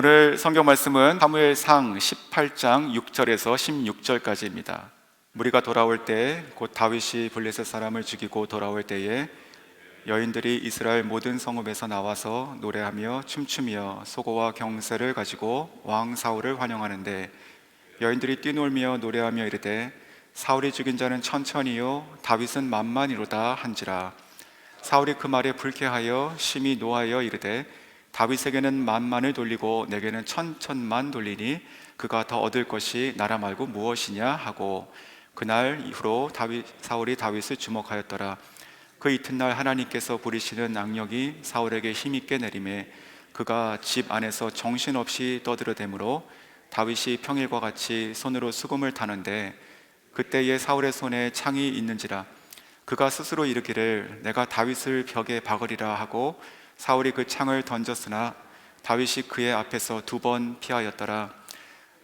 오늘 성경 말씀은 사무엘상 18장 6절에서 16절까지입니다. 무리가 돌아올 때 곧 다윗이 블레셋 사람을 죽이고 돌아올 때에 여인들이 이스라엘 모든 성읍에서 나와서 노래하며 춤추며 소고와 경새를 가지고 왕 사울을 환영하는데 여인들이 뛰놀며 노래하며 이르되 사울이 죽인 자는 천천히요 다윗은 만만이로다 한지라. 사울이 그 말에 불쾌하여 심히 노하여 이르되 다윗에게는 만만을 돌리고 내게는 천천만 돌리니 그가 더 얻을 것이 나라 말고 무엇이냐 하고 그날 이후로 사울이 다윗을 주목하였더라. 그 이튿날 하나님께서 부리시는 악령이 사울에게 힘있게 내림에 그가 집 안에서 정신없이 떠들어대므로 다윗이 평일과 같이 손으로 수금을 타는데 그때에 사울의 손에 창이 있는지라. 그가 스스로 이르기를 내가 다윗을 벽에 박으리라 하고 사울이 그 창을 던졌으나 다윗이 그의 앞에서 2번 피하였더라.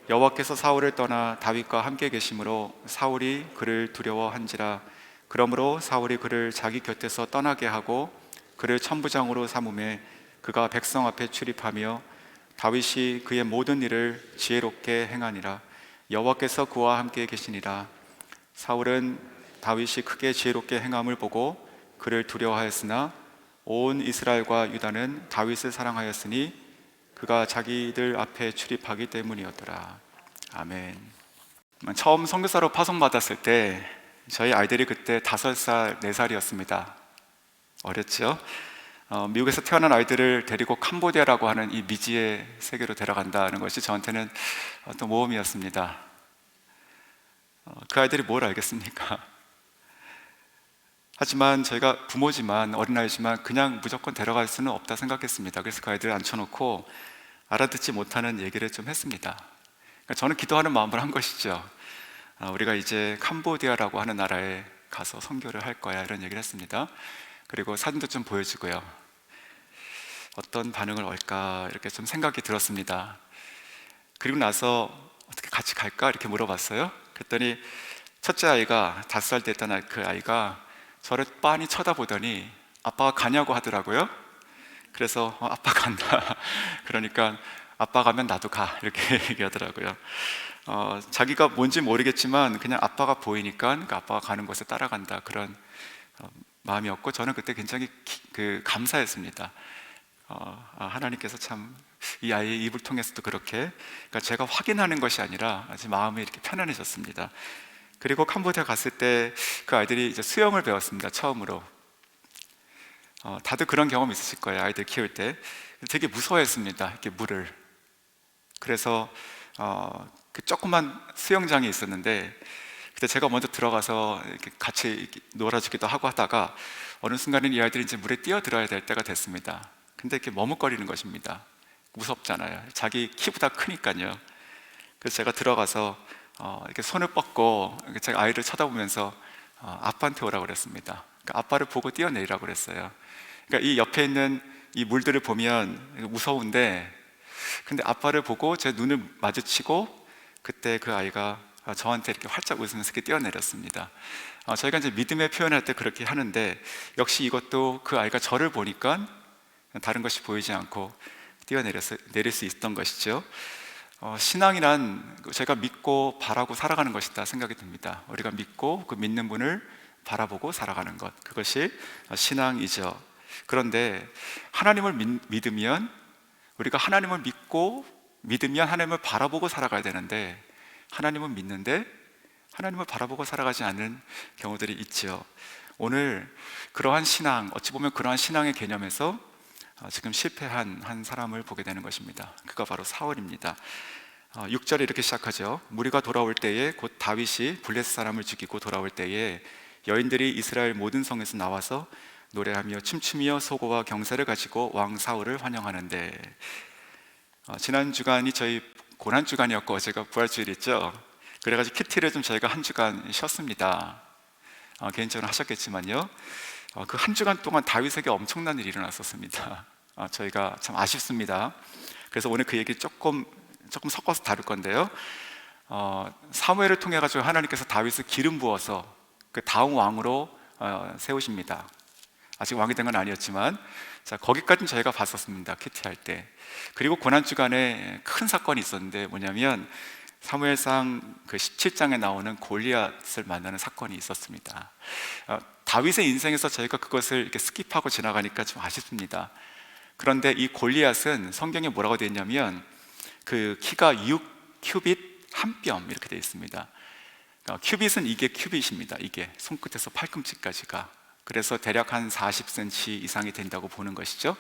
여호와께서 사울을 떠나 다윗과 함께 계심으로 사울이 그를 두려워한지라. 그러므로 사울이 그를 자기 곁에서 떠나게 하고 그를 천부장으로 삼음에 그가 백성 앞에 출입하며 다윗이 그의 모든 일을 지혜롭게 행하니라. 여호와께서 그와 함께 계시니라. 사울은 다윗이 크게 지혜롭게 행함을 보고 그를 두려워하였으나 온 이스라엘과 유다는 다윗을 사랑하였으니 그가 자기들 앞에 출입하기 때문이었더라. 아멘. 처음 선교사로 파송받았을 때 저희 아이들이 그때 5살, 4살이었습니다. 어렸죠? 미국에서 태어난 아이들을 데리고 캄보디아라고 하는 이 미지의 세계로 데려간다는 것이 저한테는 어떤 모험이었습니다. 그 아이들이 뭘 알겠습니까? 하지만 저희가 부모지만 어린아이지만 그냥 무조건 데려갈 수는 없다 생각했습니다. 그래서 그 아이들을 앉혀놓고 알아듣지 못하는 얘기를 좀 했습니다. 그러니까 저는 기도하는 마음으로 한 것이죠. 우리가 이제 캄보디아라고 하는 나라에 가서 선교를 할 거야, 이런 얘기를 했습니다. 그리고 사진도 좀 보여주고요. 어떤 반응을 올까 이렇게 좀 생각이 들었습니다. 그리고 나서 어떻게 같이 갈까 이렇게 물어봤어요. 그랬더니 첫째 아이가 5살 됐던 그 아이가 저를 빤히 쳐다보더니 아빠가 가냐고 하더라고요. 그래서 아빠 간다. 그러니까 아빠 가면 나도 가, 이렇게 얘기하더라고요. 자기가 뭔지 모르겠지만 그냥 아빠가 보이니까 그 아빠가 가는 곳에 따라간다, 그런 마음이었고 저는 그때 굉장히 감사했습니다. 하나님께서 참 이 아이의 입을 통해서도 그렇게, 그러니까 제가 확인하는 것이 아니라 아주 마음이 이렇게 편안해졌습니다. 그리고 캄보디아 갔을 때 그 아이들이 이제 수영을 배웠습니다. 처음으로. 다들 그런 경험 있으실 거예요. 아이들 키울 때 되게 무서워했습니다. 이렇게 물을. 그래서 그 조그만 수영장이 있었는데 그때 제가 먼저 들어가서 이렇게 같이 이렇게 놀아주기도 하고 하다가 어느 순간에 이 아이들이 이제 물에 뛰어들어야 될 때가 됐습니다. 근데 이렇게 머뭇거리는 것입니다. 무섭잖아요. 자기 키보다 크니까요. 그래서 제가 들어가서 이렇게 손을 뻗고 제가 아이를 쳐다보면서 아빠한테 오라고 그랬습니다. 그러니까 아빠를 보고 뛰어내리라고 그랬어요. 그러니까 이 옆에 있는 이 물들을 보면 무서운데, 근데 아빠를 보고 제 눈을 마주치고 그때 그 아이가 저한테 이렇게 활짝 웃으면서 이렇게 뛰어내렸습니다. 저희가 이제 믿음의 표현할 때 그렇게 하는데 역시 이것도 그 아이가 저를 보니까 다른 것이 보이지 않고 내릴 수 있었던 것이죠. 신앙이란 제가 믿고 바라고 살아가는 것이다 생각이 듭니다. 우리가 믿고 그 믿는 분을 바라보고 살아가는 것, 그것이 신앙이죠. 그런데 하나님을 믿으면, 우리가 하나님을 믿고 믿으면 하나님을 바라보고 살아가야 되는데 하나님은 믿는데 하나님을 바라보고 살아가지 않는 경우들이 있죠. 오늘 그러한 신앙, 어찌 보면 그러한 신앙의 개념에서 지금 실패한 한 사람을 보게 되는 것입니다. 그가 바로 사울입니다. 6절에 이렇게 시작하죠. 무리가 돌아올 때에 곧 다윗이 블레셋 사람을 죽이고 돌아올 때에 여인들이 이스라엘 모든 성에서 나와서 노래하며 춤추며 소고와 경새를 가지고 왕 사울을 환영하는데, 지난 주간이 저희 고난 주간이었고 어제가 부활주일이죠. 그래가지고 키티를 좀 저희가 한 주간 쉬었습니다. 개인적으로 하셨겠지만요, 그 한 주간 동안 다윗에게 엄청난 일이 일어났었습니다. 저희가 참 아쉽습니다. 그래서 오늘 그 얘기 조금 섞어서 다룰 건데요, 사무엘을 통해 가지고 하나님께서 다윗을 기름 부어서 그 다음 왕으로 세우십니다. 아직 왕이 된 건 아니었지만, 자, 거기까지는 저희가 봤었습니다, 큐티 할 때. 그리고 고난주간에 큰 사건이 있었는데 뭐냐면 사무엘상 그 17장에 나오는 골리앗을 만나는 사건이 있었습니다. 다윗의 인생에서 저희가 그것을 이렇게 스킵하고 지나가니까 좀 아쉽습니다. 그런데 이 골리앗은 성경에 뭐라고 되어 있냐면 그 키가 6큐빗 한 뼘 이렇게 되어 있습니다. 큐빗은 이게 큐빗입니다. 이게 손끝에서 팔꿈치까지가. 그래서 대략 한 40cm 이상이 된다고 보는 것이죠.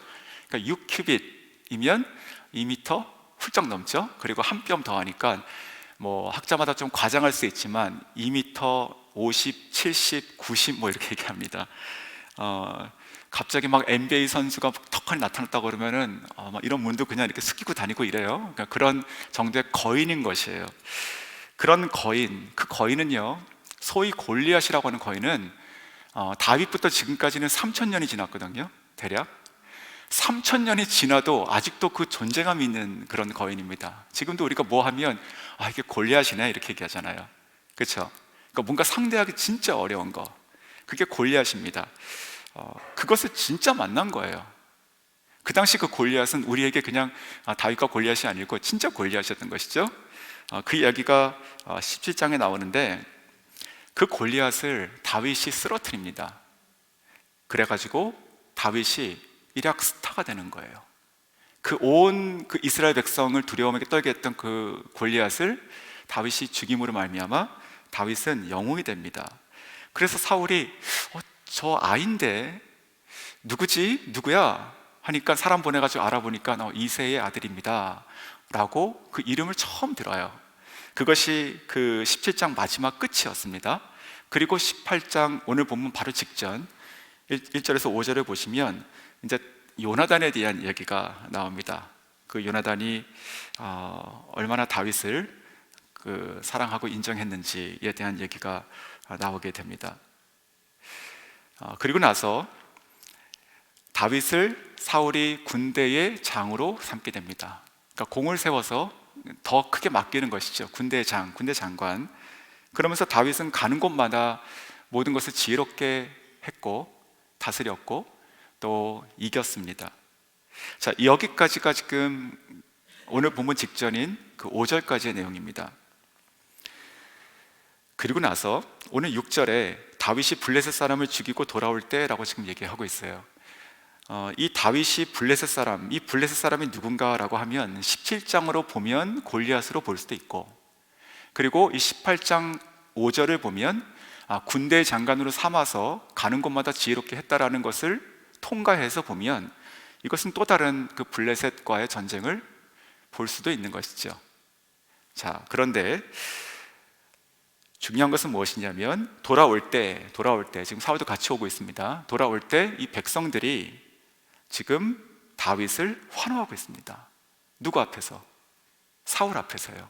그러니까 6큐빗이면 2m 훌쩍 넘죠. 그리고 한 뼘 더 하니까 뭐 학자마다 좀 과장할 수 있지만 2m 50, 70, 90 뭐 이렇게 얘기합니다. 갑자기 막 NBA 선수가 턱하니 나타났다고 그러면은 막 이런 문도 그냥 이렇게 숙이고 다니고 이래요. 그러니까 그런 정도의 거인인 것이에요. 그런 거인, 그 거인은요, 소위 골리앗이라고 하는 거인은 다윗부터 지금까지는 3000년이 지났거든요. 대략 3000년이 지나도 아직도 그 존재감이 있는 그런 거인입니다. 지금도 우리가 뭐 하면 이게 골리앗이네 이렇게 얘기하잖아요. 그렇죠? 그러니까 뭔가 상대하기 진짜 어려운 거, 그게 골리앗입니다. 그것을 진짜 만난 거예요. 그 당시 그 골리앗은 우리에게 그냥 다윗과 골리앗이 아니고 진짜 골리앗이었던 것이죠. 그 이야기가 17장에 나오는데 그 골리앗을 다윗이 쓰러뜨립니다. 그래가지고 다윗이 일약 스타가 되는 거예요. 그 온 그 이스라엘 백성을 두려움에게 떨게 했던 그 골리앗을 다윗이 죽임으로 말미암아 다윗은 영웅이 됩니다. 그래서 사울이 저 아인데 누구지? 누구야? 하니까 사람 보내가지고 알아보니까 이새의 아들입니다 라고 그 이름을 처음 들어요. 그것이 그 17장 마지막 끝이었습니다. 그리고 18장 오늘 본문 바로 직전 1절에서 5절을 보시면 이제 요나단에 대한 얘기가 나옵니다. 그 요나단이 얼마나 다윗을 그 사랑하고 인정했는지에 대한 얘기가 나오게 됩니다. 그리고 나서 다윗을 사울이 군대의 장으로 삼게 됩니다. 그러니까 공을 세워서 더 크게 맡기는 것이죠. 군대 장관. 그러면서 다윗은 가는 곳마다 모든 것을 지혜롭게 했고 다스렸고 또 이겼습니다. 자, 여기까지가 지금 오늘 본문 직전인 그 5절까지의 내용입니다. 그리고 나서 오늘 6절에 다윗이 블레셋 사람을 죽이고 돌아올 때라고 지금 얘기하고 있어요. 이 다윗이 블레셋 사람, 이 블레셋 사람이 누군가라고 하면 17장으로 보면 골리앗으로 볼 수도 있고, 그리고 이 18장 5절을 보면 군대 장관으로 삼아서 가는 곳마다 지혜롭게 했다라는 것을 통과해서 보면 이것은 또 다른 그 블레셋과의 전쟁을 볼 수도 있는 것이죠. 자, 그런데 중요한 것은 무엇이냐면 돌아올 때 지금 사울도 같이 오고 있습니다. 돌아올 때 이 백성들이 지금 다윗을 환호하고 있습니다. 누구 앞에서? 사울 앞에서요.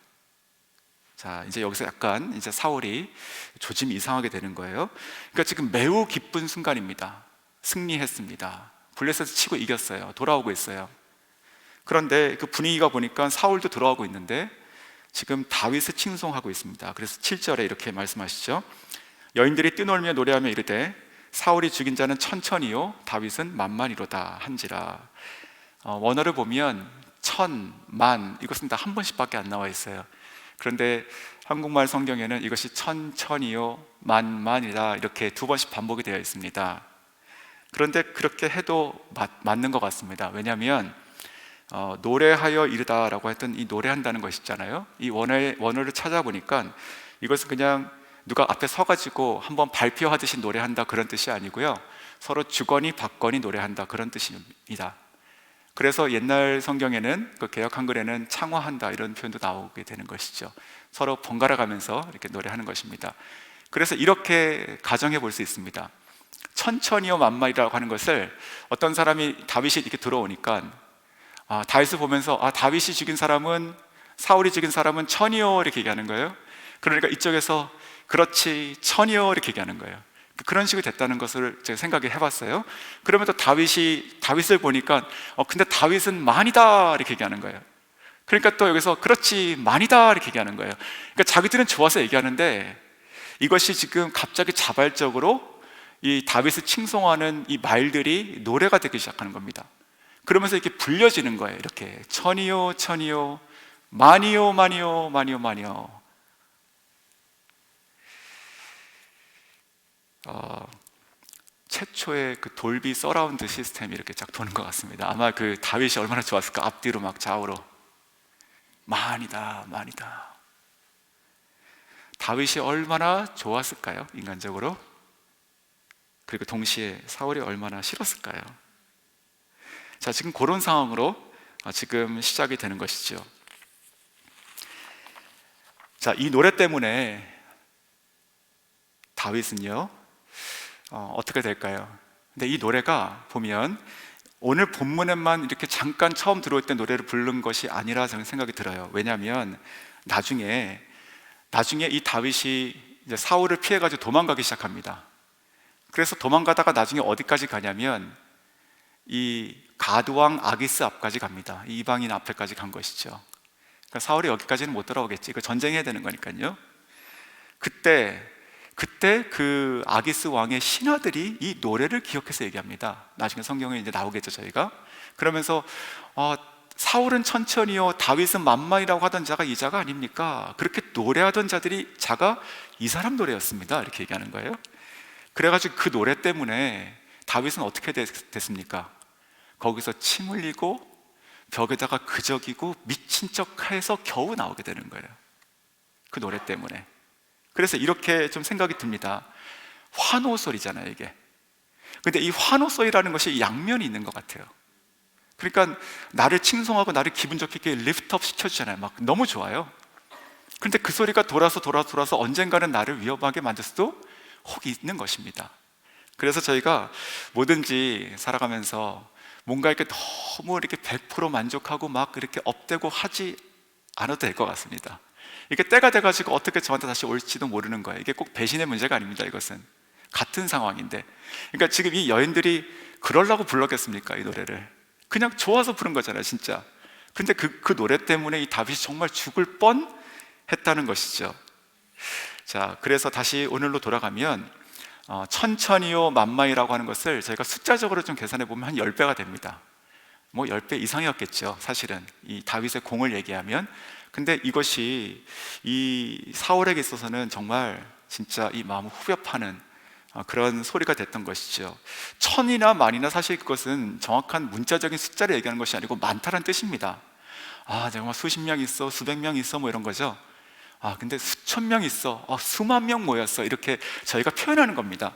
자, 이제 여기서 약간 이제 사울이 조짐이 이상하게 되는 거예요. 그러니까 지금 매우 기쁜 순간입니다. 승리했습니다. 블레셋을 치고 이겼어요. 돌아오고 있어요. 그런데 그 분위기가 보니까 사울도 돌아오고 있는데 지금 다윗을 칭송하고 있습니다. 그래서 7절에 이렇게 말씀하시죠. 여인들이 뛰놀며 노래하며 이르되 사울이 죽인 자는 천천히요 다윗은 만만이로다 한지라. 원어를 보면 천, 만 이것은 다 한 번씩밖에 안 나와 있어요. 그런데 한국말 성경에는 이것이 천천히요 만만이다 이렇게 두 번씩 반복이 되어 있습니다. 그런데 그렇게 해도 맞는 것 같습니다. 왜냐하면 노래하여 이르다라고 했던 이 노래한다는 것이 있잖아요. 이 원어를 찾아보니까 이것은 그냥 누가 앞에 서가지고 한번 발표하듯이 노래한다 그런 뜻이 아니고요, 서로 주거니 받거니 노래한다 그런 뜻입니다. 그래서 옛날 성경에는 그 개역 한글에는 창화한다 이런 표현도 나오게 되는 것이죠. 서로 번갈아 가면서 이렇게 노래하는 것입니다. 그래서 이렇게 가정해 볼 수 있습니다. 천천히요 만만이라고 하는 것을 어떤 사람이 다윗이 이렇게 들어오니까 다윗을 보면서 다윗이 죽인 사람은, 사울이 죽인 사람은 천이요 이렇게 얘기하는 거예요. 그러니까 이쪽에서 그렇지 천이요 이렇게 얘기하는 거예요. 그런 식으로 됐다는 것을 제가 생각해 봤어요. 그러면 또 다윗을 보니까 근데 다윗은 만이다 이렇게 얘기하는 거예요. 그러니까 또 여기서 그렇지 만이다 이렇게 얘기하는 거예요. 그러니까 자기들은 좋아서 얘기하는데 이것이 지금 갑자기 자발적으로 이 다윗을 칭송하는 이 말들이 노래가 되기 시작하는 겁니다. 그러면서 이렇게 불려지는 거예요. 이렇게 천이요 천이요 만이요 만이요 만이요 만이요. 최초의 그 돌비 서라운드 시스템이 이렇게 쫙 도는 것 같습니다. 아마 그 다윗이 얼마나 좋았을까. 앞뒤로 막 좌우로 만이다 만이다. 다윗이 얼마나 좋았을까요? 인간적으로. 그리고 동시에 사울이 얼마나 싫었을까요? 자, 지금 그런 상황으로 지금 시작이 되는 것이죠. 자, 이 노래 때문에 다윗은요 어떻게 될까요? 근데 이 노래가 보면 오늘 본문에만 이렇게 잠깐 처음 들어올 때 노래를 부른 것이 아니라 저는 생각이 들어요. 왜냐하면 나중에 이 다윗이 이제 사울을 피해가지고 도망가기 시작합니다. 그래서 도망가다가 나중에 어디까지 가냐면 이 가드왕 아기스 앞까지 갑니다. 이 이방인 앞에까지 간 것이죠. 그러니까 사울이 여기까지는 못 돌아오겠지. 그 전쟁해야 되는 거니까요. 그때 그 아기스 왕의 신하들이 이 노래를 기억해서 얘기합니다. 나중에 성경에 이제 나오겠죠, 저희가. 그러면서 사울은 천천히요 다윗은 만만이라고 하던 자가 이 자가 아닙니까? 그렇게 노래하던 자가 이 사람 노래였습니다. 이렇게 얘기하는 거예요. 그래가지고 그 노래 때문에 다윗은 어떻게 됐습니까? 거기서 침 흘리고 벽에다가 그적이고 미친 척해서 겨우 나오게 되는 거예요. 그 노래 때문에. 그래서 이렇게 좀 생각이 듭니다. 환호소리잖아요, 이게. 근데 이 환호소리라는 것이 양면이 있는 것 같아요. 그러니까 나를 칭송하고 나를 기분 좋게 리프트업 시켜주잖아요. 막 너무 좋아요. 그런데 그 소리가 돌아서 언젠가는 나를 위험하게 만들 수도 혹 있는 것입니다. 그래서 저희가 뭐든지 살아가면서 뭔가 이렇게 너무 이렇게 100% 만족하고 막 이렇게 업되고 하지 않아도 될 것 같습니다. 이게 때가 돼가지고 어떻게 저한테 다시 올지도 모르는 거예요. 이게 꼭 배신의 문제가 아닙니다. 이것은 같은 상황인데, 그러니까 지금 이 여인들이 그러려고 불렀겠습니까? 이 노래를 그냥 좋아서 부른 거잖아요, 진짜. 근데 그 노래 때문에 이 다윗이 정말 죽을 뻔 했다는 것이죠. 자, 그래서 다시 오늘로 돌아가면 천천히요 만마이라고 하는 것을 저희가 숫자적으로 좀 계산해 보면 한 10배가 됩니다. 뭐 10배 이상이었겠죠, 사실은. 이 다윗의 공을 얘기하면. 근데 이것이 이 사울에게 있어서는 정말 진짜 이 마음을 후벼 파는 그런 소리가 됐던 것이죠. 천이나 만이나 사실 그것은 정확한 문자적인 숫자를 얘기하는 것이 아니고 많다는 뜻입니다. 정말 수십 명 있어, 수백 명 있어, 뭐 이런 거죠. 근데 수천 명 있어, 수만 명 모였어, 이렇게 저희가 표현하는 겁니다.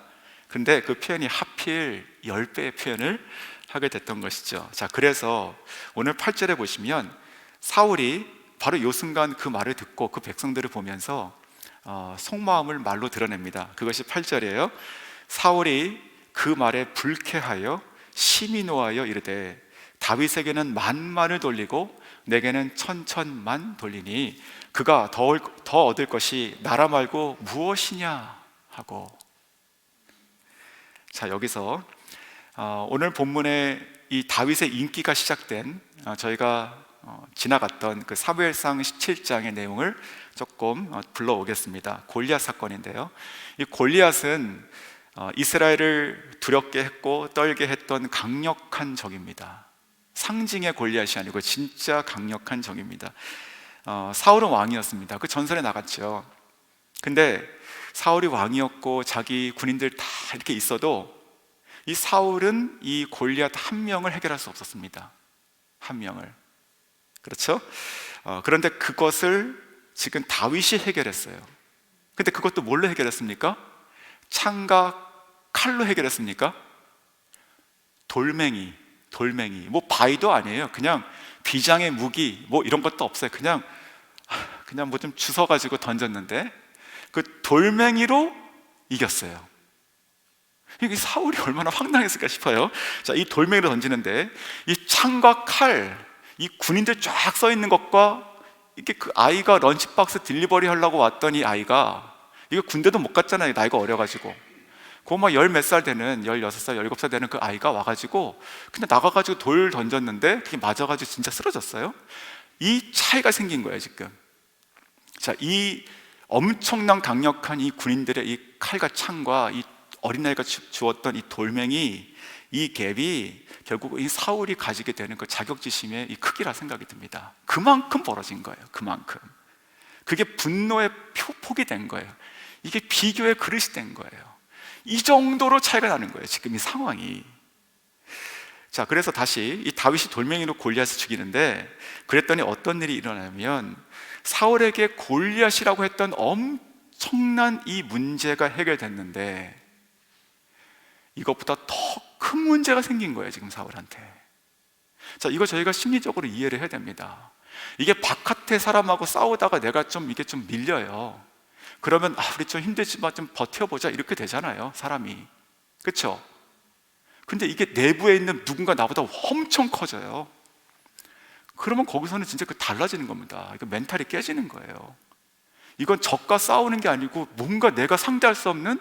근데 그 표현이 하필 10배의 표현을 하게 됐던 것이죠. 자, 그래서 오늘 8절에 보시면 사울이 바로 이 순간 그 말을 듣고 그 백성들을 보면서 속마음을 말로 드러냅니다. 그것이 8절이에요. 사울이 그 말에 불쾌하여 심히 노하여 이르되 다윗에게는 만만을 돌리고 내게는 천천만 돌리니 그가 더 얻을 것이 나라 말고 무엇이냐 하고. 자, 여기서 오늘 본문에 이 다윗의 인기가 시작된 저희가 지나갔던 그 사무엘상 17장의 내용을 조금 불러오겠습니다. 골리앗 사건인데요, 이 골리앗은 이스라엘을 두렵게 했고 떨게 했던 강력한 적입니다. 상징의 골리앗이 아니고 진짜 강력한 적입니다. 사울은 왕이었습니다. 그 전설에 나갔죠. 근데 사울이 왕이었고 자기 군인들 다 이렇게 있어도 이 사울은 이 골리앗 한 명을 해결할 수 없었습니다. 한 명을. 그렇죠? 그런데 그것을 지금 다윗이 해결했어요. 근데 그것도 뭘로 해결했습니까? 창과 칼로 해결했습니까? 돌멩이, 뭐 바위도 아니에요. 그냥 비장의 무기 뭐 이런 것도 없어요. 그냥 뭐 좀 주워가지고 던졌는데 그 돌멩이로 이겼어요. 이 사울이 얼마나 황당했을까 싶어요. 자, 이 돌멩이로 던지는데 이 창과 칼, 이 군인들 쫙 서 있는 것과 이게 그 아이가 런치박스 딜리버리 하려고 왔던 이 아이가, 이거 군대도 못 갔잖아요. 나이가 어려가지고. 그 막 열 몇 살 되는 16살, 17살 되는 그 아이가 와가지고 그냥 나가가지고 돌 던졌는데 그게 맞아가지고 진짜 쓰러졌어요. 이 차이가 생긴 거예요, 지금. 자, 이 엄청난 강력한 이 군인들의 이 칼과 창과 이 어린아이가 주었던 이 돌멩이, 이 갭이 결국 이 사울이 가지게 되는 그 자격지심의 이 크기라 생각이 듭니다. 그만큼 벌어진 거예요. 그만큼. 그게 분노의 폭이 된 거예요. 이게 비교의 그릇이 된 거예요. 이 정도로 차이가 나는 거예요, 지금 이 상황이. 자, 그래서 다시 이 다윗이 돌멩이로 골리앗을 죽이는데, 그랬더니 어떤 일이 일어나냐면 사울에게 골리앗이라고 했던 엄청난 이 문제가 해결됐는데, 이것보다 더 큰 문제가 생긴 거예요, 지금 사울한테. 자, 이거 저희가 심리적으로 이해를 해야 됩니다. 이게 바깥에 사람하고 싸우다가 내가 이게 좀 밀려요. 그러면 우리 좀 힘들지만 좀 버텨보자, 이렇게 되잖아요, 사람이. 그렇죠? 근데 이게 내부에 있는 누군가 나보다 엄청 커져요. 그러면 거기서는 진짜 달라지는 겁니다. 이거 멘탈이 깨지는 거예요. 이건 적과 싸우는 게 아니고 뭔가 내가 상대할 수 없는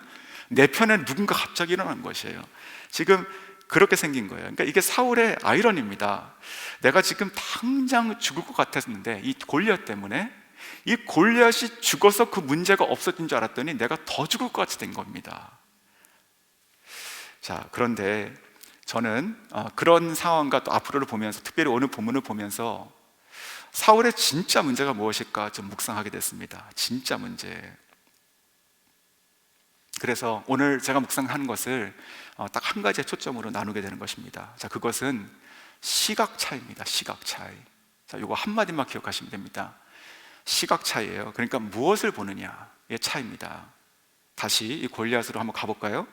내 편에 누군가 갑자기 일어난 것이에요. 지금 그렇게 생긴 거예요. 그러니까 이게 사울의 아이러니입니다. 내가 지금 당장 죽을 것 같았는데 이 골리앗 때문에, 이 골리앗이 죽어서 그 문제가 없어진 줄 알았더니 내가 더 죽을 것 같이 된 겁니다. 자, 그런데 저는 그런 상황과 또 앞으로를 보면서, 특별히 오늘 본문을 보면서 사울의 진짜 문제가 무엇일까 좀 묵상하게 됐습니다. 진짜 문제. 그래서 오늘 제가 묵상하는 것을 딱 한 가지의 초점으로 나누게 되는 것입니다. 자, 그것은 시각 차이입니다. 시각 차이. 자, 이거 한마디만 기억하시면 됩니다. 시각 차이예요. 그러니까 무엇을 보느냐의 차이입니다. 다시 이 골리앗으로 한번 가볼까요?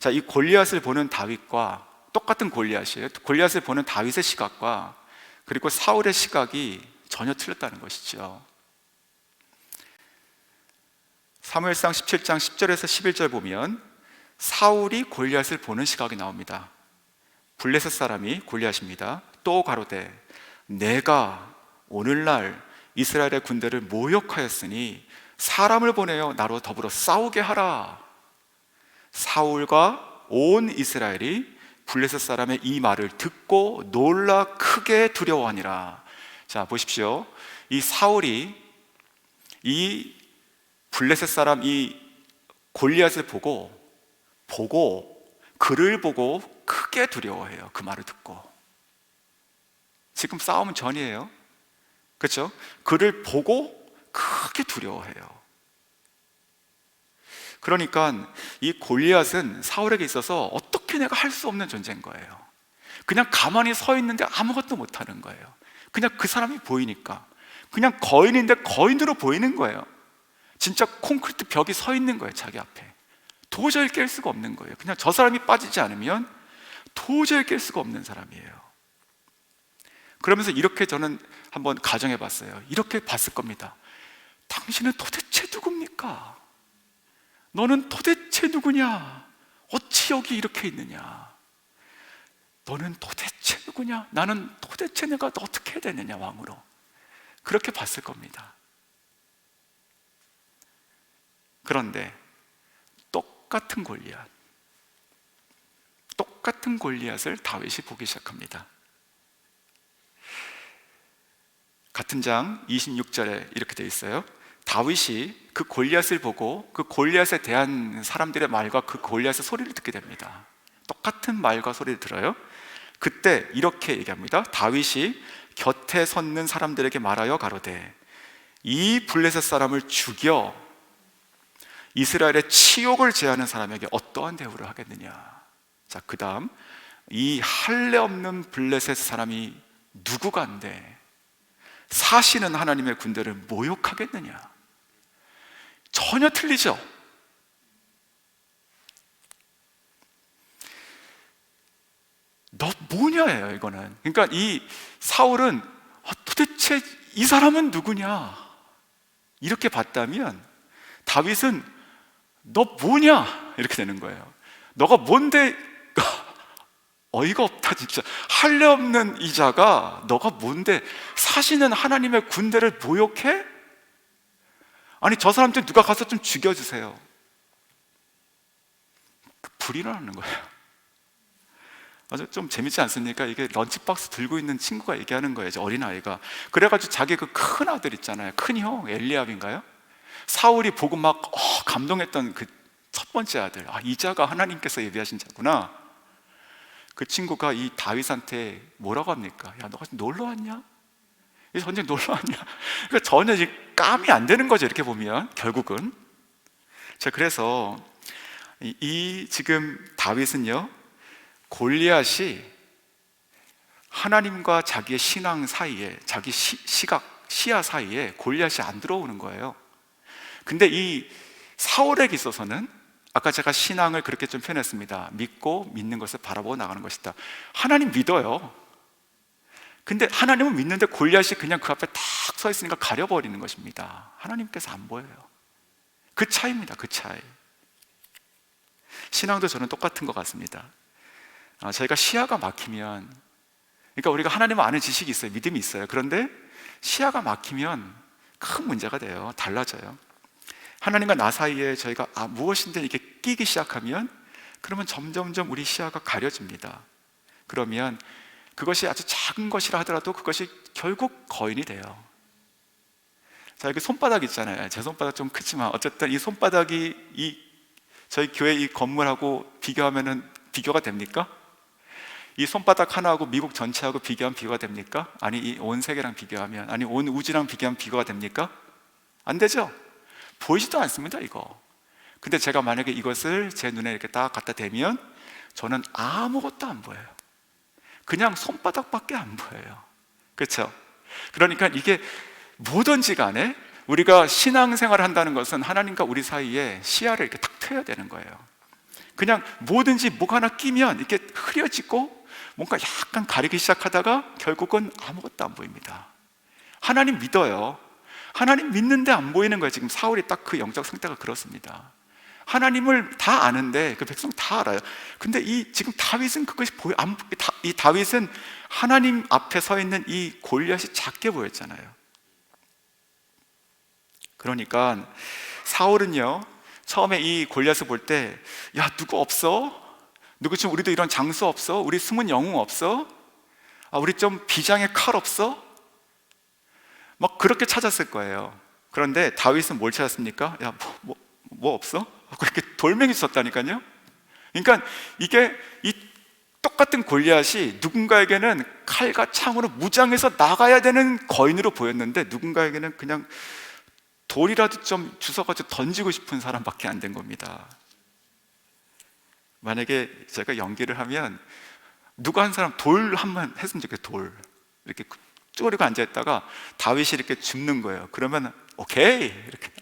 자, 이 골리앗을 보는 다윗과 똑같은 골리앗이에요. 골리앗을 보는 다윗의 시각과 그리고 사울의 시각이 전혀 틀렸다는 것이죠. 사무엘상 17장 10절에서 11절 보면 사울이 골리앗을 보는 시각이 나옵니다. 블레셋 사람이 골리앗입니다. 또 가로되 내가 오늘날 이스라엘의 군대를 모욕하였으니 사람을 보내어 나로 더불어 싸우게 하라. 사울과 온 이스라엘이 블레셋 사람의 이 말을 듣고 놀라 크게 두려워하니라. 자, 보십시오. 이 사울이 이 블레셋 사람 이 골리앗을 보고 그를 보고 크게 두려워해요. 그 말을 듣고. 지금 싸움 전이에요. 그렇죠? 그를 보고 크게 두려워해요. 그러니까 이 골리앗은 사울에게 있어서 어떻게 내가 할 수 없는 존재인 거예요. 그냥 가만히 서 있는데 아무것도 못하는 거예요. 그냥 그 사람이 보이니까. 그냥 거인인데 거인으로 보이는 거예요. 진짜 콘크리트 벽이 서 있는 거예요, 자기 앞에. 도저히 깰 수가 없는 거예요. 그냥 저 사람이 빠지지 않으면 도저히 깰 수가 없는 사람이에요. 그러면서 이렇게 저는 한번 가정해 봤어요. 이렇게 봤을 겁니다. 당신은 도대체 누굽니까? 너는 도대체 누구냐? 어찌 여기 이렇게 있느냐? 너는 도대체 누구냐? 나는 도대체 내가 어떻게 해야 되느냐, 왕으로. 그렇게 봤을 겁니다. 그런데 똑같은 골리앗을 다윗이 보기 시작합니다. 같은 장 26절에 이렇게 되어 있어요. 다윗이 그 골리앗을 보고 그 골리앗에 대한 사람들의 말과 그 골리앗의 소리를 듣게 됩니다. 똑같은 말과 소리를 들어요. 그때 이렇게 얘기합니다. 다윗이 곁에 섰는 사람들에게 말하여 가로되 이 블레셋 사람을 죽여 이스라엘의 치욕을 제하는 사람에게 어떠한 대우를 하겠느냐. 자, 그 다음 이 할례 없는 블레셋 사람이 누구간데 사시는 하나님의 군대를 모욕하겠느냐. 전혀 틀리죠. 너 뭐냐예요, 이거는. 그러니까 이 사울은 도대체 이 사람은 누구냐 이렇게 봤다면, 다윗은 너 뭐냐 이렇게 되는 거예요. 너가 뭔데? 어이가 없다 진짜. 할례 없는 이자가 너가 뭔데 사시는 하나님의 군대를 모욕해? 아니, 저 사람 좀 누가 가서 좀 죽여주세요. 불이 나는 거예요. 아주 좀 재밌지 않습니까? 이게 런치박스 들고 있는 친구가 얘기하는 거예요, 어린아이가. 그래가지고 자기 그 큰 아들 있잖아요, 큰 형 엘리압인가요? 사울이 보고 막 감동했던 그 첫 첫 번째 아들, 이 자가 하나님께서 예비하신 자구나. 그 친구가 이 다윗한테 뭐라고 합니까? 야, 너가 놀러 왔냐? 이 전쟁 놀러 왔냐? 그러니까 전혀 감이 안 되는 거죠, 이렇게 보면 결국은. 자, 그래서 지금 다윗은요, 골리앗이 하나님과 자기의 신앙 사이에, 자기 시야 사이에 골리앗이 안 들어오는 거예요. 근데 이 사울에게 있어서는 아까 제가 신앙을 그렇게 좀 표현했습니다. 믿고 믿는 것을 바라보고 나가는 것이다. 하나님 믿어요. 근데 하나님은 믿는데 골리앗이 그냥 그 앞에 탁 서 있으니까 가려버리는 것입니다. 하나님께서 안 보여요. 그 차이입니다. 그 차이. 신앙도 저는 똑같은 것 같습니다. 저희가 시야가 막히면, 그러니까 우리가 하나님을 아는 지식이 있어요. 믿음이 있어요. 그런데 시야가 막히면 큰 문제가 돼요. 달라져요. 하나님과 나 사이에 저희가 무엇인데 이렇게 끼기 시작하면, 그러면 점점점 우리 시야가 가려집니다. 그러면 그것이 아주 작은 것이라 하더라도 그것이 결국 거인이 돼요. 자, 여기 손바닥 있잖아요. 제 손바닥 좀 크지만 어쨌든 이 손바닥이 저희 교회 이 건물하고 비교하면은 비교가 됩니까? 이 손바닥 하나하고 미국 전체하고 비교하면 비교가 됩니까? 아니, 이 온 세계랑 비교하면, 아니 온 우주랑 비교하면 비교가 됩니까? 안 되죠? 보이지도 않습니다, 이거. 근데 제가 만약에 이것을 제 눈에 이렇게 딱 갖다 대면 저는 아무것도 안 보여요. 그냥 손바닥밖에 안 보여요. 그렇죠? 그러니까 이게 뭐든지 간에 우리가 신앙생활을 한다는 것은 하나님과 우리 사이에 시야를 이렇게 탁 트여야 되는 거예요. 그냥 뭐든지 뭐가 하나 끼면 이렇게 흐려지고 뭔가 약간 가리기 시작하다가 결국은 아무것도 안 보입니다. 하나님 믿어요. 하나님 믿는데 안 보이는 거예요. 지금 사울이 딱 그 영적 상태가 그렇습니다. 하나님을 다 아는데 그 백성 다 알아요. 근데 지금 다윗은 그것이 이 다윗은 하나님 앞에 서 있는 이 골리앗이 작게 보였잖아요. 그러니까 사울은요, 처음에 이 골리앗을 볼 때, 야, 누구 없어? 누구 지금 우리도 이런 장수 없어? 우리 숨은 영웅 없어? 우리 좀 비장의 칼 없어? 막 그렇게 찾았을 거예요. 그런데 다윗은 뭘 찾았습니까? 야, 뭐 없어? 그렇게 돌멩이 썼다니까요. 그러니까 이게 이 똑같은 골리앗이 누군가에게는 칼과 창으로 무장해서 나가야 되는 거인으로 보였는데, 누군가에게는 그냥 돌이라도 좀 주워가지고 던지고 싶은 사람밖에 안 된 겁니다. 만약에 제가 연기를 하면 누가 한 사람 돌 한번 했으면 좋겠어요. 돌 이렇게 쪼그리고 앉아있다가 다윗이 이렇게 줍는 거예요. 그러면 오케이 이렇게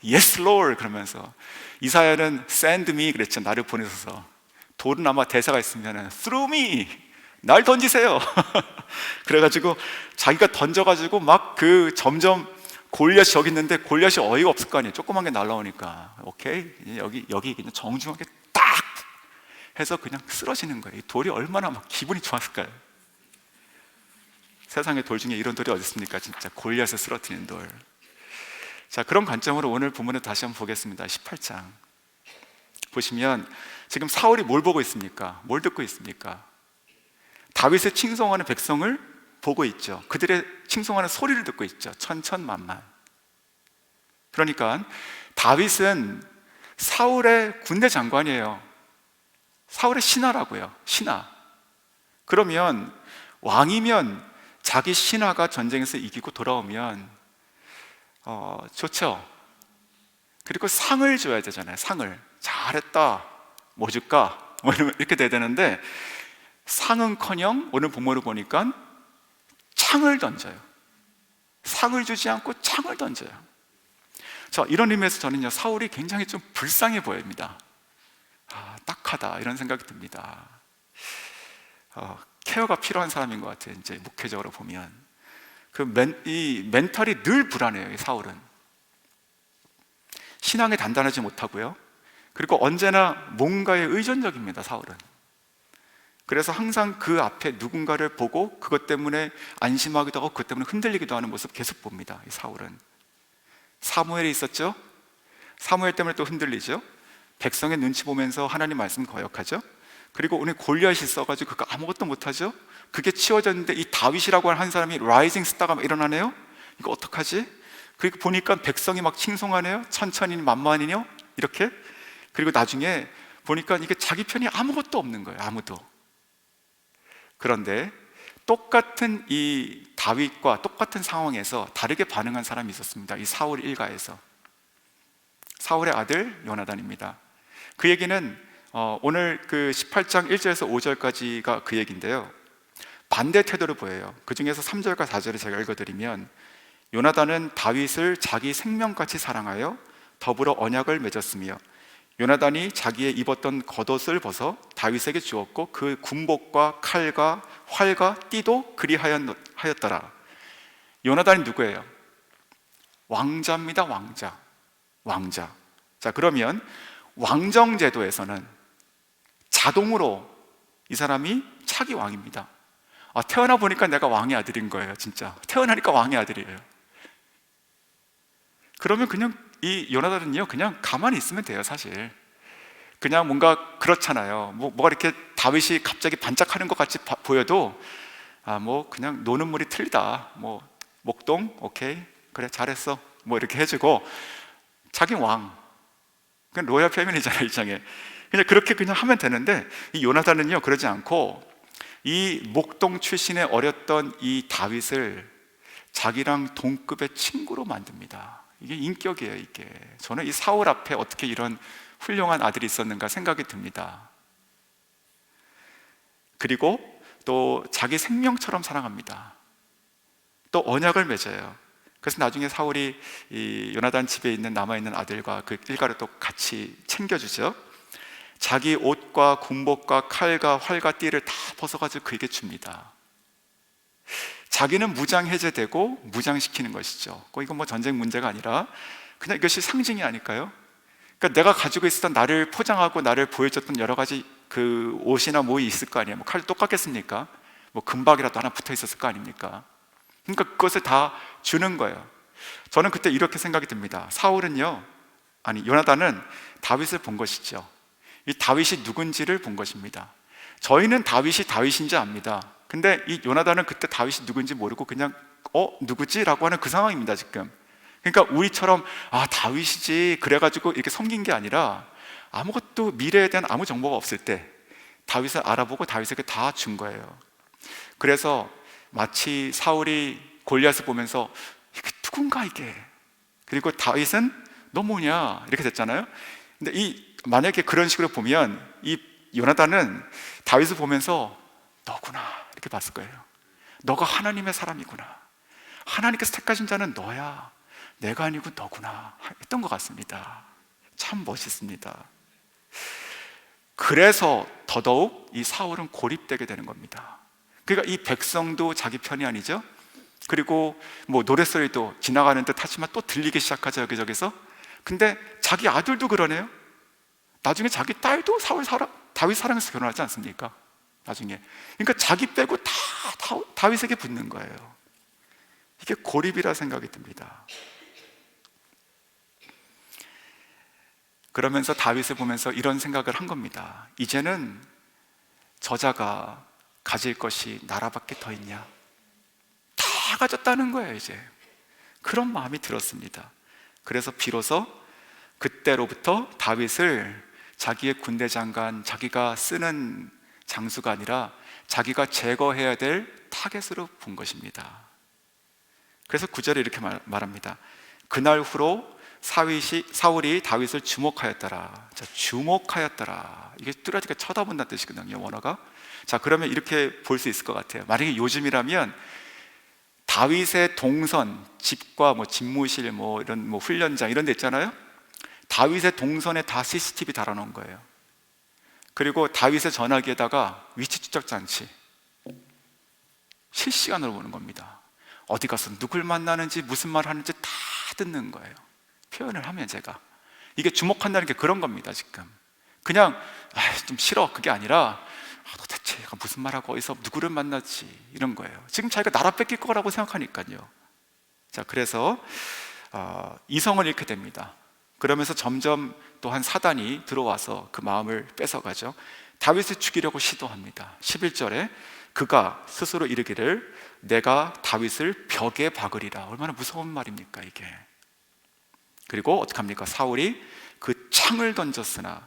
Yes Lord 그러면서, 이사야는 send me 그랬죠. 나를 보내셔서. 돌은 아마 대사가 있으면 through me, 날 던지세요. 그래가지고 자기가 던져가지고 막 점점 골리앗이 저기 있는데 골리앗이 어이가 없을 거 아니에요. 조그만 게 날라오니까 오케이 여기 그냥 정중하게 딱 해서 그냥 쓰러지는 거예요. 이 돌이 얼마나 막 기분이 좋았을까요? 세상에 돌 중에 이런 돌이 어디 있습니까? 진짜 골리앗을 쓰러뜨리는 돌. 자, 그런 관점으로 오늘 본문을 다시 한번 보겠습니다. 18장 보시면 지금 사울이 뭘 보고 있습니까? 뭘 듣고 있습니까? 다윗의 칭송하는 백성을 보고 있죠. 그들의 칭송하는 소리를 듣고 있죠. 천천만만. 그러니까 다윗은 사울의 군대 장관이에요. 사울의 신하라고요. 신하. 그러면 왕이면 자기 신하가 전쟁에서 이기고 돌아오면 좋죠. 그리고 상을 줘야 되잖아요. 상을. 잘했다. 뭐 줄까? 뭐 이렇게 돼야 되는데, 상은커녕 오늘 본문을 보니까 창을 던져요. 상을 주지 않고 창을 던져요. 자, 이런 의미에서 저는요, 사울이 굉장히 좀 불쌍해 보입니다. 딱하다 이런 생각이 듭니다. 케어가 필요한 사람인 것 같아요. 이제 목회적으로 보면 이 멘탈이 늘 불안해요. 이 사울은 신앙에 단단하지 못하고요. 그리고 언제나 뭔가에 의존적입니다. 사울은. 그래서 항상 그 앞에 누군가를 보고 그것 때문에 안심하기도 하고 그것 때문에 흔들리기도 하는 모습 계속 봅니다. 이 사울은. 사무엘이 있었죠. 사무엘 때문에 또 흔들리죠. 백성의 눈치 보면서 하나님 말씀 거역하죠. 그리고 오늘 골리앗이 있어가지고 그거 아무것도 못하죠. 그게 치워졌는데 이 다윗이라고 하는 한 사람이 라이징 스타가 일어나네요. 이거 어떡하지? 그리고 보니까 백성이 막 칭송하네요. 천천히니 만만히요. 이렇게 그리고 나중에 보니까 이게 자기 편이 아무것도 없는 거예요. 아무도. 그런데 똑같은 이 다윗과 똑같은 상황에서 다르게 반응한 사람이 있었습니다. 이 사울 일가에서. 사울의 아들 요나단입니다. 그 얘기는 오늘 그 18장 1절에서 5절까지가 그 얘기인데요, 반대 태도를 보여요. 그 중에서 3절과 4절을 제가 읽어드리면, 요나단은 다윗을 자기 생명같이 사랑하여 더불어 언약을 맺었으며 요나단이 자기의 입었던 겉옷을 벗어 다윗에게 주었고 그 군복과 칼과 활과 띠도 그리하였더라. 요나단이 누구예요? 왕자입니다. 왕자. 자, 그러면 왕정제도에서는 자동으로 이 사람이 차기 왕입니다. 태어나 보니까 내가 왕의 아들인 거예요. 진짜 태어나니까 왕의 아들이에요. 그러면 그냥 이 요나단은요, 그냥 가만히 있으면 돼요. 사실 그냥 뭔가 그렇잖아요. 뭐가 이렇게 다윗이 갑자기 반짝하는 것 같이 보여도 뭐 그냥 노는 물이 틀리다, 뭐 목동 오케이 그래 잘했어 뭐 이렇게 해주고, 자기 왕, 그냥 로얄 패밀리잖아요. 일종의 그냥 그렇게 그냥 하면 되는데, 이 요나단은요 그러지 않고 이 목동 출신의 어렸던 이 다윗을 자기랑 동급의 친구로 만듭니다. 이게 인격이에요. 이게 저는 이 사울 앞에 어떻게 이런 훌륭한 아들이 있었는가 생각이 듭니다. 그리고 또 자기 생명처럼 사랑합니다. 또 언약을 맺어요. 그래서 나중에 사울이 이 요나단 집에 있는 남아있는 아들과 그 일가를 또 같이 챙겨주죠. 자기 옷과 군복과 칼과 활과 띠를 다 벗어가지고 그에게 줍니다. 자기는 무장 해제되고 무장시키는 것이죠. 이건 뭐 전쟁 문제가 아니라 그냥 이것이 상징이 아닐까요? 그러니까 내가 가지고 있었던, 나를 포장하고 나를 보여줬던 여러 가지 그 옷이나 뭐이 있을 거 아니에요. 뭐 칼도 똑같겠습니까? 뭐 금박이라도 하나 붙어 있었을 거 아닙니까? 그러니까 그것을 다 주는 거예요. 저는 그때 이렇게 생각이 듭니다. 요나단은 다윗을 본 것이죠. 이 다윗이 누군지를 본 것입니다. 저희는 다윗이 다윗인지 압니다. 근데 이 요나단은 그때 다윗이 누군지 모르고 그냥 누구지? 라고 하는 그 상황입니다. 지금 그러니까 우리처럼 다윗이지 그래가지고 이렇게 섬긴 게 아니라, 아무것도 미래에 대한 아무 정보가 없을 때 다윗을 알아보고 다윗에게 다 준 거예요. 그래서 마치 사울이 골리앗을 보면서 이게 누군가 이게, 그리고 다윗은 너 뭐냐 이렇게 됐잖아요. 근데 만약에 그런 식으로 보면 이 요나단은 다윗을 보면서 너구나 이렇게 봤을 거예요. 너가 하나님의 사람이구나, 하나님께서 택하신 자는 너야, 내가 아니고 너구나 했던 것 같습니다. 참 멋있습니다. 그래서 더더욱 이 사울은 고립되게 되는 겁니다. 그러니까 이 백성도 자기 편이 아니죠. 그리고 뭐 노랫소리도 지나가는 듯 하지만 또 들리기 시작하죠, 여기저기서. 근데 자기 아들도 그러네요. 나중에 자기 딸도 다윗 사랑해서 결혼하지 않습니까? 나중에. 그러니까 자기 빼고 다 다윗에게 붙는 거예요. 이게 고립이라 생각이 듭니다. 그러면서 다윗을 보면서 이런 생각을 한 겁니다. 이제는 저자가 가질 것이 나라밖에 더 있냐? 다 가졌다는 거예요, 이제. 그런 마음이 들었습니다. 그래서 비로소 그때로부터 다윗을 자기의 군대 장관, 자기가 쓰는 장수가 아니라 자기가 제거해야 될 타겟으로 본 것입니다. 그래서 9절에 이렇게 말합니다. 그날 후로 사울이 다윗을 주목하였더라. 자, 주목하였더라. 이게 뚜렷하게 쳐다본다는 뜻이거든요, 원어가. 자, 그러면 이렇게 볼 수 있을 것 같아요. 만약에 요즘이라면 다윗의 동선, 집과 뭐 집무실, 뭐 이런 뭐 훈련장 이런 데 있잖아요. 다윗의 동선에 다 CCTV 달아놓은 거예요. 그리고 다윗의 전화기에다가 위치 추적 장치 실시간으로 보는 겁니다. 어디 가서 누굴 만나는지 무슨 말 하는지 다 듣는 거예요. 표현을 하면 제가 이게 주목한다는 게 그런 겁니다. 지금 그냥 좀 싫어 그게 아니라 도대체 얘가 무슨 말하고 어디서 누구를 만나지 이런 거예요. 지금 자기가 나라 뺏길 거라고 생각하니까요. 자, 그래서 이성을 잃게 됩니다. 그러면서 점점 또한 사단이 들어와서 그 마음을 뺏어가죠. 다윗을 죽이려고 시도합니다. 11절에 그가 스스로 이르기를 내가 다윗을 벽에 박으리라. 얼마나 무서운 말입니까 이게. 그리고 어떻게 합니까? 사울이 그 창을 던졌으나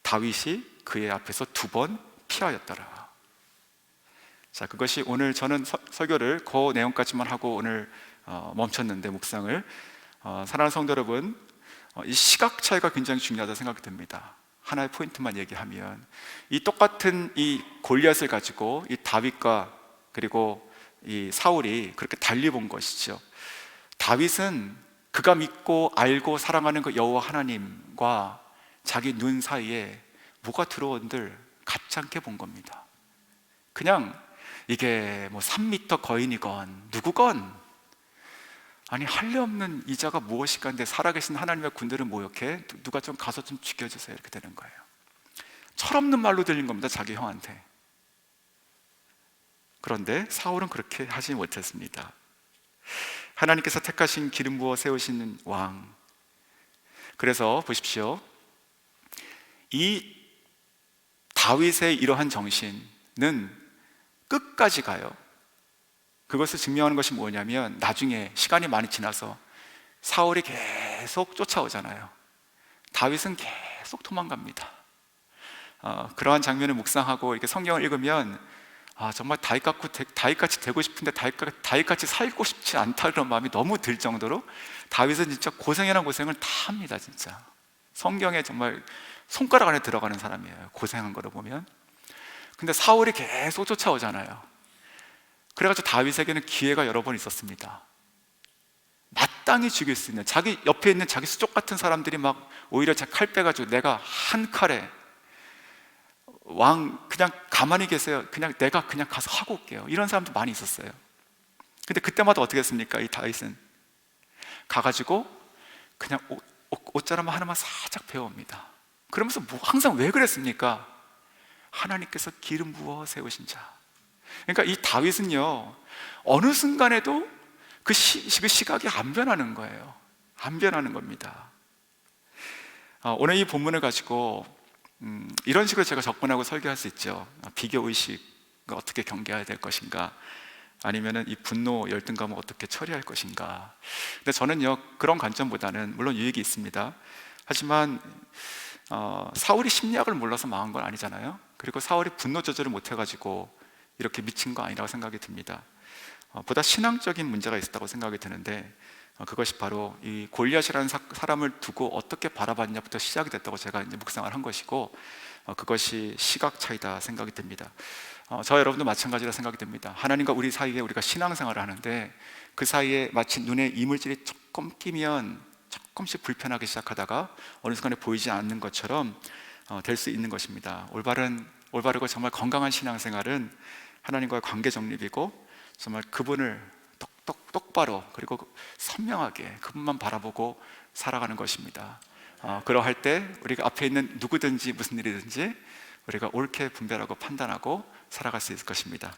다윗이 그의 앞에서 2번 피하였더라. 자, 그것이 오늘 저는 설교를 그 내용까지만 하고 오늘 멈췄는데, 묵상을 사랑하는 성도 여러분, 이 시각 차이가 굉장히 중요하다고 생각이 듭니다. 하나의 포인트만 얘기하면, 이 똑같은 이 골리앗을 가지고 이 다윗과 그리고 이 사울이 그렇게 달리 본 것이죠. 다윗은 그가 믿고 알고 사랑하는 그 여호와 하나님과 자기 눈 사이에 뭐가 들어온들 가짜않게 본 겁니다. 그냥 이게 뭐 3미터 거인이건 누구건, 아니 할례 없는 이자가 무엇일까 하는데 살아계신 하나님의 군대를 모욕해, 누가 좀 가서 좀 죽여주세요, 이렇게 되는 거예요. 철없는 말로 들린 겁니다, 자기 형한테. 그런데 사울은 그렇게 하지 못했습니다. 하나님께서 택하신 기름 부어 세우시는 왕, 그래서 보십시오, 이 다윗의 이러한 정신은 끝까지 가요. 그것을 증명하는 것이 뭐냐면, 나중에 시간이 많이 지나서 사울이 계속 쫓아오잖아요. 다윗은 계속 도망갑니다. 그러한 장면을 묵상하고 이렇게 성경을 읽으면, 정말 다윗같이 되고 싶은데 다윗같이 살고 싶지 않다, 그런 마음이 너무 들 정도로 다윗은 진짜 고생이란 고생을 다 합니다. 진짜 성경에 정말 손가락 안에 들어가는 사람이에요, 고생한 거를 보면. 근데 사울이 계속 쫓아오잖아요. 그래가지고 다윗에게는 기회가 여러 번 있었습니다. 마땅히 죽일 수 있는, 자기 옆에 있는 자기 수족 같은 사람들이 막 오히려 칼 빼가지고 내가 한 칼에 왕 그냥 가만히 계세요, 그냥 내가 그냥 가서 하고 올게요, 이런 사람도 많이 있었어요. 근데 그때마다 어떻게 했습니까? 이 다윗은 가가지고 그냥 옷자람 하나만 살짝 베어옵니다. 그러면서 항상 왜 그랬습니까? 하나님께서 기름 부어 세우신 자. 그러니까 이 다윗은요, 어느 순간에도 그 시각이 안 변하는 거예요. 안 변하는 겁니다. 오늘 이 본문을 가지고 이런 식으로 제가 접근하고 설교할 수 있죠. 비교의식을 어떻게 경계해야 될 것인가, 아니면은 이 분노, 열등감을 어떻게 처리할 것인가. 근데 저는요, 그런 관점보다는, 물론 유익이 있습니다. 하지만 사울이 심리학을 몰라서 망한 건 아니잖아요. 그리고 사울이 분노 조절을 못해가지고 이렇게 미친 거 아니라고 생각이 듭니다. 보다 신앙적인 문제가 있었다고 생각이 드는데, 그것이 바로 이 골리앗이라는 사람을 두고 어떻게 바라봤냐부터 시작이 됐다고 제가 이제 묵상을 한 것이고, 그것이 시각 차이다 생각이 듭니다. 저 여러분도 마찬가지라 생각이 듭니다. 하나님과 우리 사이에 우리가 신앙생활을 하는데, 그 사이에 마치 눈에 이물질이 조금 끼면 조금씩 불편하기 시작하다가 어느 순간에 보이지 않는 것처럼 될 수 있는 것입니다. 올바르고 정말 건강한 신앙생활은 하나님과의 관계 정립이고, 정말 그분을 똑바로 그리고 선명하게 그분만 바라보고 살아가는 것입니다. 그러할 때 우리가 앞에 있는 누구든지 무슨 일이든지 우리가 옳게 분별하고 판단하고 살아갈 수 있을 것입니다.